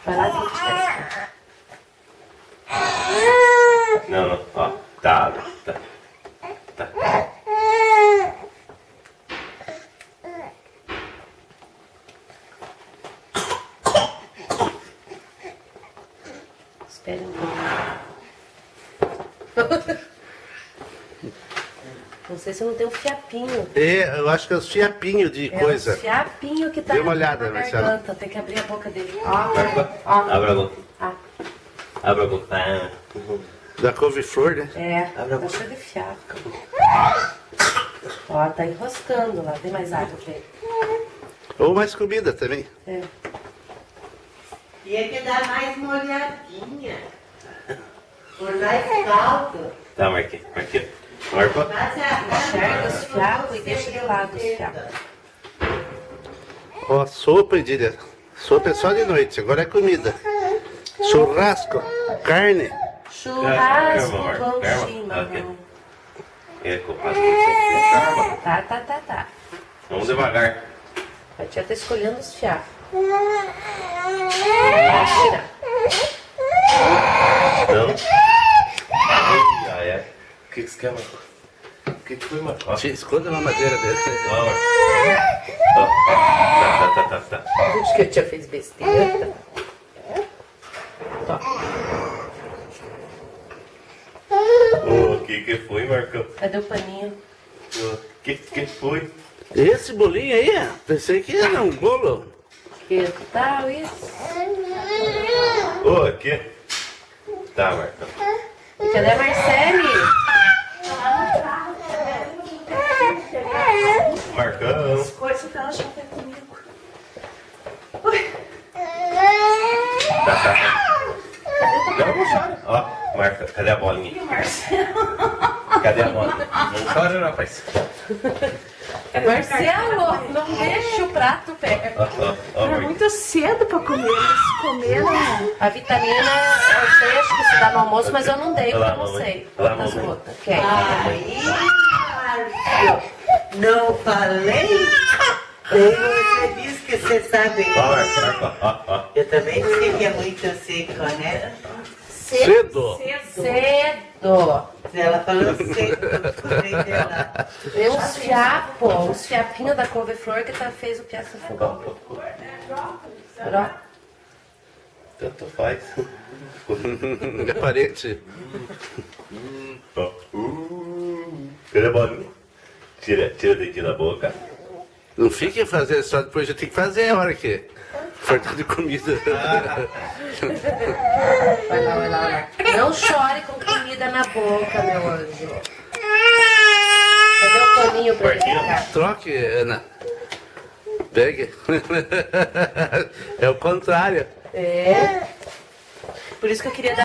Vai lá que te Não, não, ó. Tá. Espera um pouco. Não sei se não tem um fiapinho. É, eu acho que é os fiapinhos de coisa. É um fiapinho que tá Dê uma na olhada, Marcelo. garganta. Tem que abrir a boca dele. Ó, Abra a boca. Ah, Abra a boca. Da couve-flor, né? é, Abre a tá boca. cheio de fiapo. Ó, tá enroscando lá. Tem mais água pra ele. Ou mais comida também. É. Tinha que dar mais molhadinha. Por mais caldo. Tá, Marquinhos. Marco. Enxerga os fiapos e deixa de lado os fiapos. Ó, sopa, Edília. Sopa é só de noite, agora é comida. Churrasco, carne. Churrasco Calma, com calma. chimarrão. É, culpado você. Calma. Tá. Vamos devagar. A tia tá escolhendo os fiapos. Pode tirar. Não. Ai, é. O que você quer, Marco? O que foi, Marco? Ó. Esconda a mamadeira dele. Ó, Marco. Tá. Acho que a tia fez besteira. O que foi, Marcão? Cadê o paninho? O que foi? Esse bolinho aí, pensei que era um bolo. Que tal isso? Ô, aqui. Tá, Marcão. E cadê a Marcele? Marcão. Coisa que ela já foi comigo. Não chora. Ó, Marca, cadê a bolinha? Cadê a bolinha? Não chora, rapaz. Marcelo, não deixa o prato perto. Ó, É Marquinhos. muito cedo pra comer. Eles comeram. A vitamina, eu sei, acho que se dá no almoço, mas eu não dei, Olha lá, porque eu não mamãe. sei. Olha lá, Das mamãe. gotas. Quer? Aí, Márcio, não falei? Daí você diz que você sabe. Ó, Marco, ó. Eu também sei que é muito seco, né? Cedo. Cedo. Ela falou seco, eu escutei dela. Tem uns fiapos, uns fiapinhos da couve-flor que fez o piaço no fogão. Pronto. Tanto faz. É parente. Ó. Cadê a bolinha? Tira o dedinho da boca. Não fique fazendo só depois, já tem que fazer a hora que for de comida. Vai lá. Não chore com comida na boca, meu anjo. Cadê o paninho pra ele ficar? Troque, Ana. Pegue. É o contrário. É. Por isso que eu queria dar